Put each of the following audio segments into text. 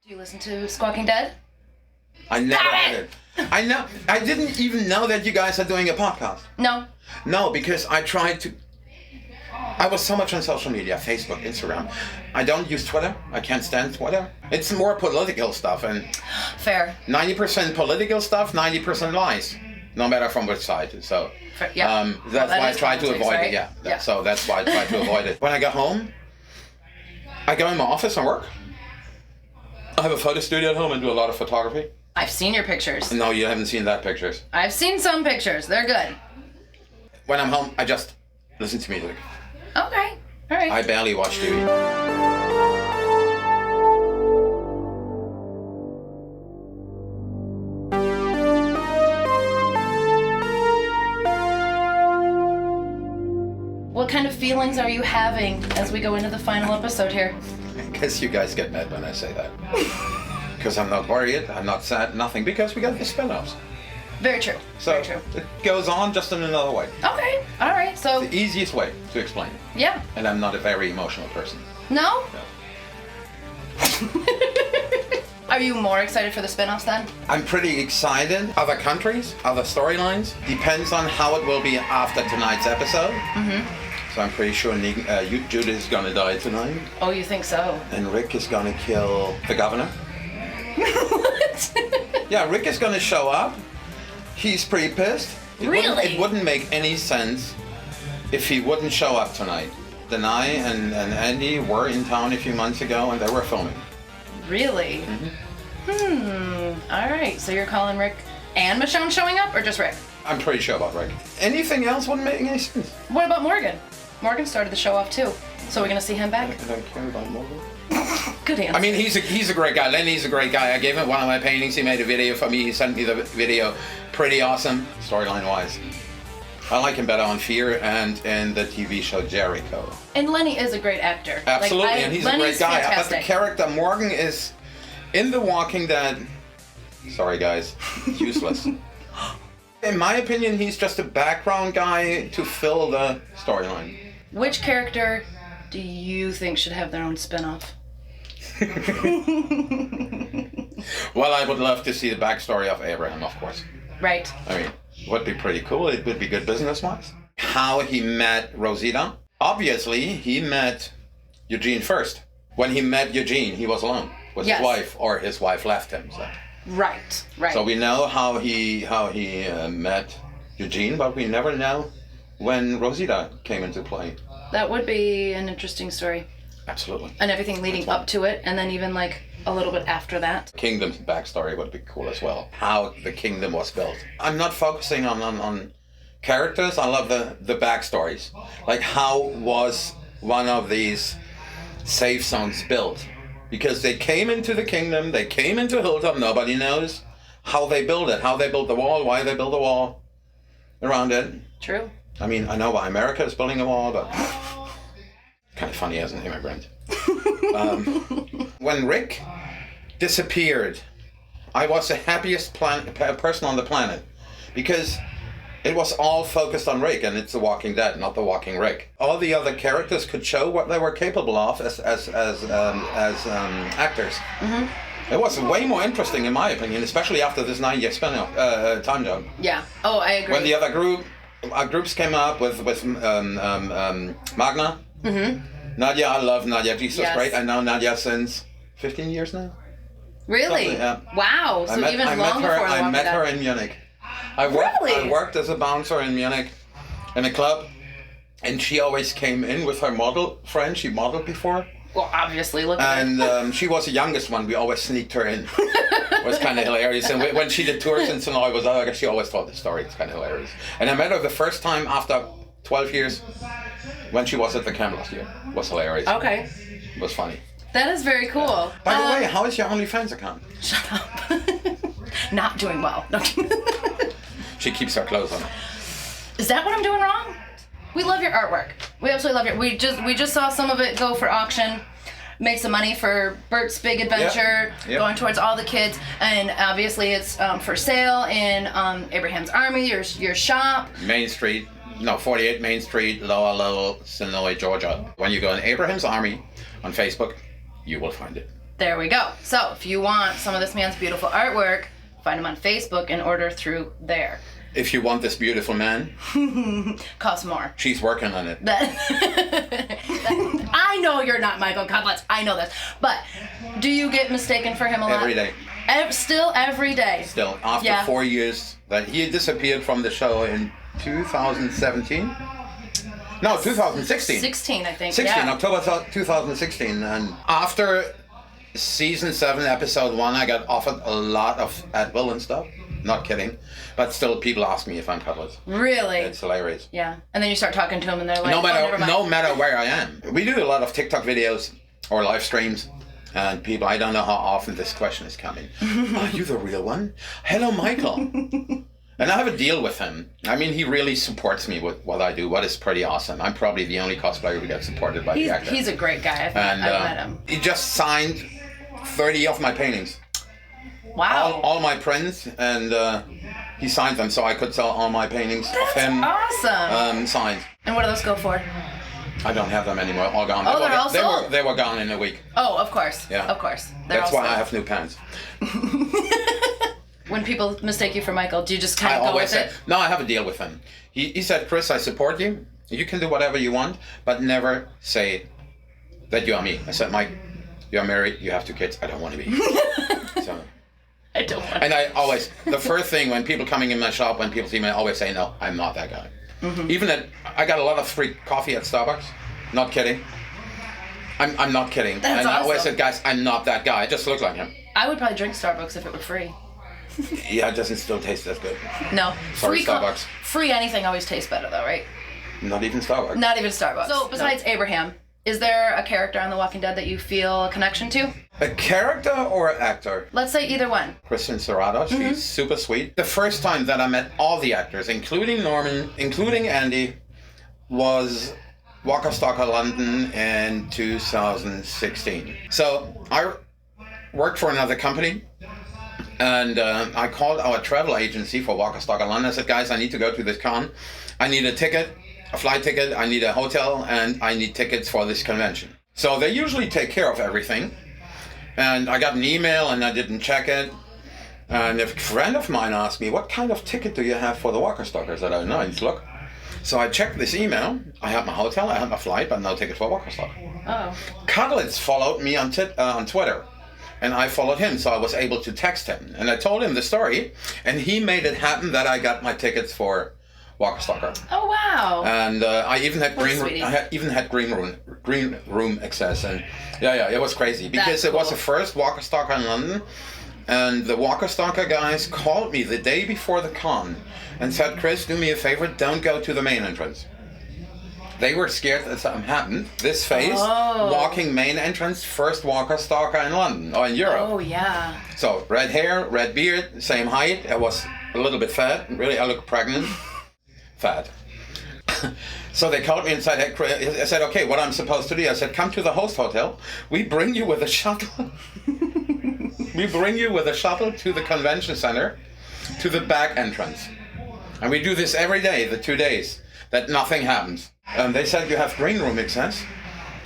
Do you listen to Squawking Dead? I never had it. I didn't even know that you guys are doing a podcast. No. No, because I was so much on social media, Facebook, Instagram. I don't use Twitter. I can't stand Twitter. It's more political stuff, and Fair. 90% political stuff, 90% lies, no matter from which side. So Yeah. that's why I try to avoid right? it. Yeah. Yeah. So that's why I try to avoid it. When I get home, I go in my office and work. I have a photo studio at home and do a lot of photography. I've seen your pictures. No, you haven't seen that pictures. I've seen some pictures. They're good. When I'm home, I just listen to music. Okay. All right. I barely watch TV. What kind of feelings are you having as we go into the final episode here? I guess you guys get mad when I say that. Because I'm not worried, I'm not sad, nothing, because we got the spin-offs. Very true. So Very true. it goes on just in another way. Okay. All right. So, The easiest way to explain it. yeah. And I'm not a very emotional person. No? No. Are you more excited for the spin-offs then? I'm pretty excited. Other countries, other storylines. Depends on how it will be after tonight's episode. Mm-hmm. So I'm pretty sure Judith is gonna die tonight. Oh, you think so? And Rick is gonna kill the governor. What? Yeah, Rick is gonna show up. He's pretty pissed. Really? It wouldn't make any sense if he wouldn't show up tonight. Denai and Andy were in town a few months ago and they were filming. Really? Mm-hmm. All right. So you're calling Rick and Michonne showing up, or just Rick? I'm pretty sure about Rick. Anything else wouldn't make any sense. What about Morgan? Morgan started the show off too. So we're gonna see him back? I don't care about Morgan. Good answer. I mean, he's a great guy. Lenny's a great guy. I gave him one of my paintings. He made a video for me. He sent me the video. Pretty awesome, storyline-wise. I like him better on Fear and in the TV show Jericho. And Lenny is a great actor. Absolutely, and he's a great guy. Fantastic. But the character Morgan is in The Walking Dead. Sorry, guys, useless. In my opinion, he's just a background guy to fill the storyline. Which character do you think should have their own spin-off? Well, I would love to see the backstory of Abraham, of course. Right. I mean, would be pretty cool. It would be good business-wise. How he met Rosita. Obviously, he met Eugene first. When he met Eugene, he was alone with Yes. his wife, or his wife left him. So. Right. Right. So we know how he met Eugene, but we never know when Rosita came into play. That would be an interesting story. Absolutely. And everything leading up to it, and then even like a little bit after that. Kingdom's backstory would be cool as well. How the kingdom was built. I'm not focusing on characters. I love the backstories. Like, how was one of these safe zones built? Because they came into the kingdom, they came into Hilltop, nobody knows how they built it, how they built the wall, why they built the wall around it. True. I mean, I know why America is building a wall, but kind of funny as an immigrant. When Rick disappeared, I was the happiest person on the planet, because it was all focused on Rick, and it's The Walking Dead, not The Walking Rick. All the other characters could show what they were capable of as actors. Mm-hmm. It was way more interesting, in my opinion, especially after this 9-year spin-off time jump. Yeah. Oh, I agree. When the other groups came up with Magna. Mm-hmm. Nadia, I love Nadia. She's Yes. great. I know Nadia since 15 years now. Really? Yeah. Wow. So even long before The I Walking met Dead. her in Munich. Really? I worked as a bouncer in Munich in a club, and she always came in with her model friend. She modeled before. Well, obviously, look at her. And she was the youngest one. We always sneaked her in. It was kind of hilarious. And when she did tours in St. Louis, she always told the story. It's kind of hilarious. And I met her the first time after 12 years when she was at the camp last year. It was hilarious. Okay. It was funny. That is very cool. By the way, how is your OnlyFans account? Shut up. Not doing well. No. She keeps her clothes on. Is that what I'm doing wrong? We love your artwork. We absolutely love it. We just saw some of it go for auction. Make some money for Bert's Big Adventure, Yep. going towards all the kids, and obviously it's for sale in Abraham's Army, your shop. Main Street, 48 Main Street, Lower Lowell, St. Louis, Georgia. When you go in Abraham's Army on Facebook, you will find it. There we go. So if you want some of this man's beautiful artwork, find him on Facebook and order through there. If you want this beautiful man, Costs more. she's working on it. I know you're not Michael Cudlitz. I know this. But do you get mistaken for him a lot? Every day. Still every day. Still, after 4 years that he disappeared from the show in 2017. No, 2016. 16, I think. 16, Yeah. October 2016. And after season 7, episode 1, I got offered a lot of Advil and stuff. Not kidding. But still, people ask me if I'm Cudlitz. Really? It's hilarious. Yeah. And then you start talking to them and they're like, No matter where I am. We do a lot of TikTok videos or live streams. And people, I don't know how often this question is coming. Are you the real one? Hello, Michael. And I have a deal with him. I mean, he really supports me with what I do, what is pretty awesome. I'm probably the only cosplayer who gets supported by the actor. He's a great guy. I've met him. He just signed 30 of my paintings. Wow. All my prints, and he signed them, so I could sell all my paintings of him. Awesome. Signed. And what do those go for? I don't have them anymore. All gone. Oh, they're all sold? They were gone in a week. Oh, of course. Yeah. Of course. That's why I have new pants. When people mistake you for Michael, do you just kind of go with it? No, I have a deal with him. He said, Chris, I support you. You can do whatever you want, but never say that you are me. I said, Mike, you're married, you have 2 kids. I don't want to be. So. I don't want to. And I always, the first thing when people coming in my shop, when people see me, I always say, no, I'm not that guy. Mm-hmm. Even I got a lot of free coffee at Starbucks. Not kidding. I'm not kidding. That's and awesome. I always said, guys, I'm not that guy. I just look like him. I would probably drink Starbucks if it were free. Yeah, it doesn't still taste as good. No. Sorry, Starbucks. Free anything always tastes better though, right? Not even Starbucks. Not even Starbucks. So besides Abraham, is there a character on The Walking Dead that you feel a connection to? A character or an actor? Let's say either one. Kristen Serrata, she's super sweet. The first time that I met all the actors, including Norman, including Andy, was Walker Stalker London in 2016. So I worked for another company, and I called our travel agency for Walker Stalker London. I said, guys, I need to go to this con. I need a ticket, a flight ticket, I need a hotel, and I need tickets for this convention. So they usually take care of everything. And I got an email and I didn't check it. And a friend of mine asked me, what kind of ticket do you have for the Walker Stalkers? I don't know, I need to look. So I checked this email. I had my hotel, I had my flight, but no ticket for Walker Stalker. Oh. Cudlitz followed me on Twitter. And I followed him, so I was able to text him. And I told him the story, and he made it happen that I got my tickets for Walker Stalker. Oh wow! And I even had green room access, and yeah, it was crazy because it was the first Walker Stalker in London, and the Walker Stalker guys called me the day before the con and said, "Chris, do me a favor, don't go to the main entrance." They were scared that something happened. This face, walking main entrance, first Walker Stalker in London or in Europe. Oh yeah. So red hair, red beard, same height. I was a little bit fat. Really, I look pregnant. Fat. So they called me and said, hey, I said, okay, what I'm supposed to do? I said, come to the host hotel. We bring you with a shuttle. We bring you with a shuttle to the convention center, to the back entrance. And we do this every day, the 2 days, that nothing happens. They said you have green room access,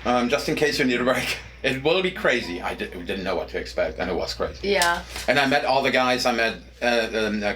just in case you need a break. It will be crazy. We didn't know what to expect, and it was crazy. Yeah. And I met all the guys. I met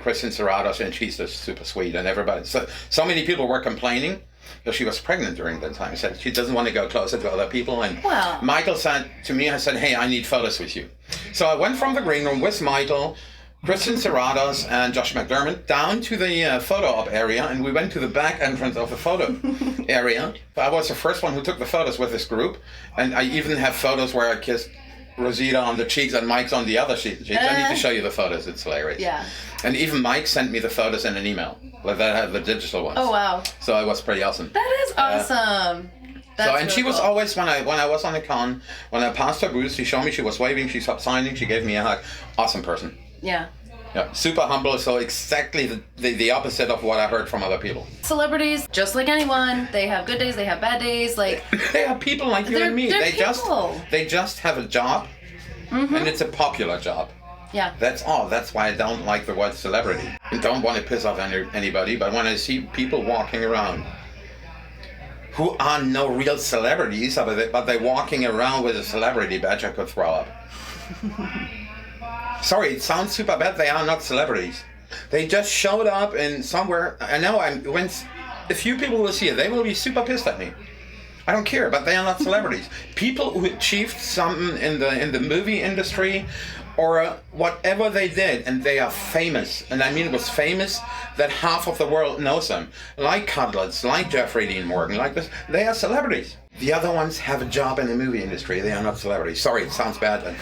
Kristen Serrata, and she's just super sweet, and everybody. So many people were complaining because she was pregnant during that time. She said she doesn't want to go closer to other people. And Michael said to me, I said, hey, I need photos with you. So I went from the green room with Michael, Kristen Serratas, and Josh McDermott down to the photo op area, and we went to the back entrance of the photo area. I was the first one who took the photos with this group, and I even have photos where I kissed Rosita on the cheeks and Mike's on the other cheeks. I need to show you the photos, it's hilarious. Yeah. And even Mike sent me the photos in an email, like that had the digital ones. Oh wow. So it was pretty awesome. That is awesome. That's and really she was cool. always, when I was on the con, when I passed her booth, she showed me, she was waving, she stopped signing, she gave me a hug. Awesome person. Yeah. Yeah, super humble, so exactly the opposite of what I heard from other people. Celebrities, just like anyone, they have good days, they have bad days, like... They are people like you and me. They're They people. just have a job, and it's a popular job. Yeah. That's all. That's why I don't like the word celebrity. I don't want to piss off anybody, but when I see people walking around who are no real celebrities, but they're walking around with a celebrity badge, I could throw up. Sorry, it sounds super bad. They are not celebrities. They just showed up in somewhere. I know. When a few people will see it, they will be super pissed at me. I don't care, but they are not celebrities. People who achieved something in the movie industry, or whatever they did, and they are famous. And I mean, it was famous that half of the world knows them. Like Cudlitz, like Jeffrey Dean Morgan, like this. They are celebrities. The other ones have a job in the movie industry. They are not celebrities. Sorry, it sounds bad.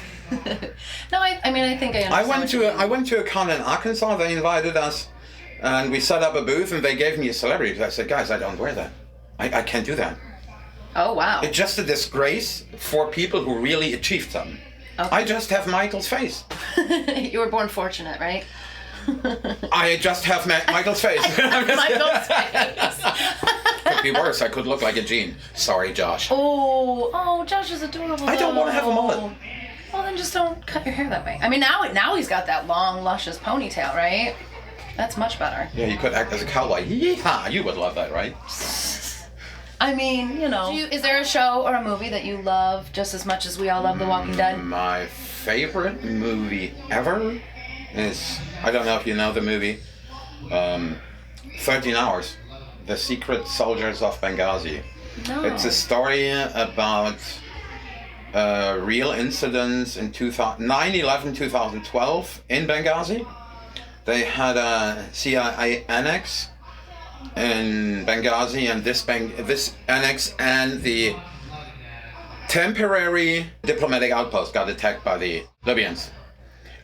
No, I mean, I think I understand. I went to a con in Arkansas. They invited us, and we set up a booth, and they gave me a celebrity. I said, guys, I don't wear that. I can't do that. Oh, wow. It's just a disgrace for people who really achieved something. Okay. I just have Michael's face. You were born fortunate, right? I just have Michael's face. Michael's face. Could be worse. I could look like a Gene. Sorry, Josh. Oh, Josh is adorable. I don't want to have a mullet. Well, then just don't cut your hair that way. I mean, now he's got that long, luscious ponytail, right? That's much better. Yeah, you could act as a cowboy. Yeehaw! You would love that, right? I mean, you know. Is there a show or a movie that you love just as much as we all love The Walking Dead? My favorite movie ever is, I don't know if you know the movie, 13 Hours, The Secret Soldiers of Benghazi. No. It's a story about real incidents in 9/11, 2012 in Benghazi. They had a CIA annex in Benghazi, and this annex and the temporary diplomatic outpost got attacked by the Libyans.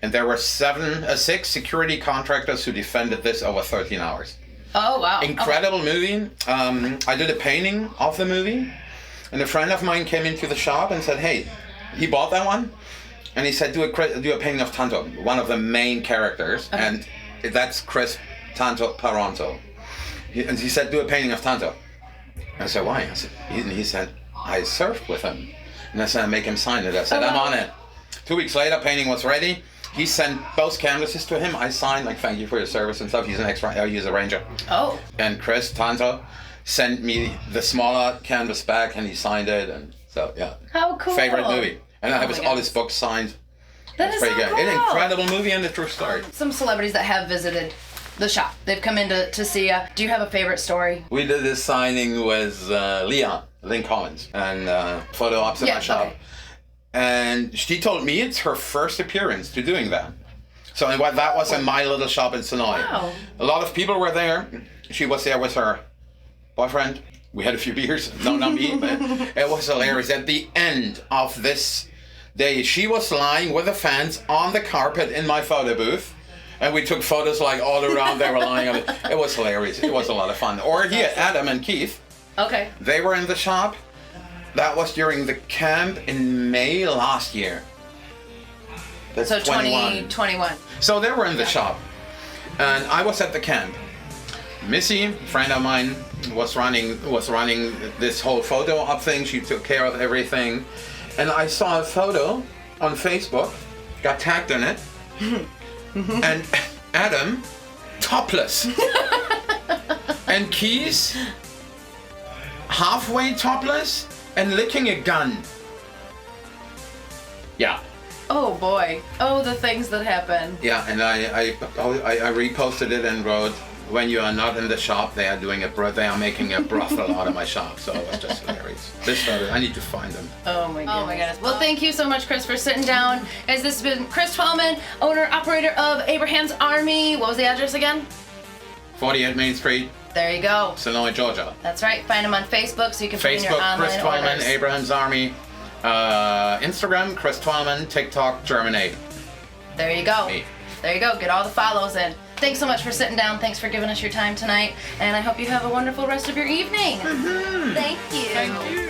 And there were 6 security contractors who defended this over 13 hours. Oh, wow. Incredible movie. I did a painting of the movie, and a friend of mine came into the shop and said, hey, he bought that one, and he said, do a painting of Tanto, one of the main characters, and that's Chris Tanto Paronto. And he said, do a painting of Tanto. I said, why? He said, I surfed with him. And I said, make him sign it. I said, I'm on it. 2 weeks later, painting was ready. He sent both canvases to him. I signed, like, thank you for your service and stuff. He's he's a ranger. Oh. And Chris Tanto sent me the smaller canvas back, and he signed it. And so, yeah. How cool. Favorite movie. And I have all his books signed. That's pretty good. Cool. An incredible movie and a true story. Some celebrities that have visited the shop. They've come in to see you. Do you have a favorite story? We did this signing with Lynn Collins, and photo ops in my shop. Okay. And she told me it's her first appearance to doing that. So that was in my little shop in Sonoy. Wow. A lot of people were there. She was there with her boyfriend. We had a few beers. No, not me, but it was hilarious. At the end of this day, she was lying with the fans on the carpet in my photo booth. And we took photos like all around. They were lying on it. It was hilarious. It was a lot of fun. Or here, Adam and Keith. Okay. They were in the shop. That was during the camp in May last year. That's so 21. 2021. So they were in the shop. And I was at the camp. Missy, a friend of mine, was running this whole photo op thing. She took care of everything. And I saw a photo on Facebook, got tagged in it. And Adam, topless. And Keith, halfway topless and licking a gun. Yeah. Oh boy. Oh, the things that happen. Yeah, and I reposted it and wrote, when you are not in the shop, they are making a brothel out of my shop. So it was just hilarious. This photo, I need to find them. Oh my goodness. Oh my goodness. Well, thank you so much, Chris, for sitting down. Guys, this has been Chris Twellmann, owner, operator of Abraham's Army. What was the address again? 48 Main Street. There you go. Sonoy, Georgia. That's right. Find him on Facebook so you can put in your online Chris Twellmann, orders. Abraham's Army. Instagram, Chris Twellmann. TikTok, Germinate. There you go. Me. There you go. Get all the follows in. Thanks so much for sitting down. Thanks for giving us your time tonight. And I hope you have a wonderful rest of your evening. Mm-hmm. Thank you. Thank you.